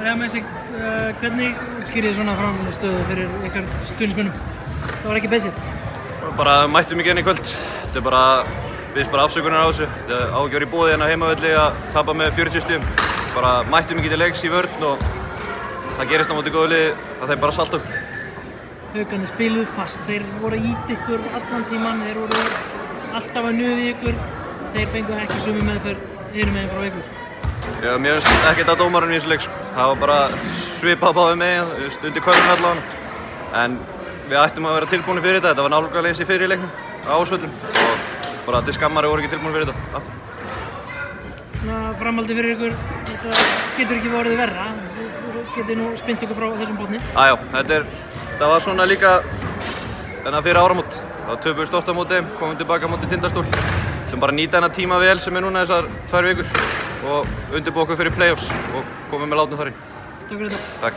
Reha með sig, hvernig útskýrið þið svona framstöðu fyrir ykkar stuðningsmönnum? Það var ekki basic? Bara mættum ekki í kvöld. Þetta er bara, biðst bara afsökunar á þessu. Þetta er ágjör í boði hérna heimavelli að tapa með 40 stigum. Bara mættum ekki til leiks í vörn og það gerist á móti góðu liði að þeir bara salta okkur. Haukarnir spiluðu fast, þeir voru að ýta ykkur allan tímann, þeir voru alltaf að nuða í ykkur. Þeir fengu ekki sömu meðferð hinum meginn frá ykkur. Já, mér finnst ekkert að dómarinn í þessu leik. Það var bara svipað báðum megin, undir körfum allavega. En við ættum að vera tilbúinir fyrir þetta. Þetta var nálgulega eins í fyrri leiknum á Ásvöllum og bara til skammar voru ekki tilbúinir fyrir þetta aftur. Framhaldið fyrir ykkur, þetta getur ekki vorið verra. Þú getur nú spint ykkur frá þessum botni. Já, þetta var svona líka fyrir áramót. Það töpuðum stórt á móti, komum tilbaka á móti Tindastól. Við ætlum bara að nýta þennan tíma vel sem er núna þessar 2 vikur og undirbúa okkur fyrir play-offs og komum með látnum þar inn. Takk fyrir þetta. Takk.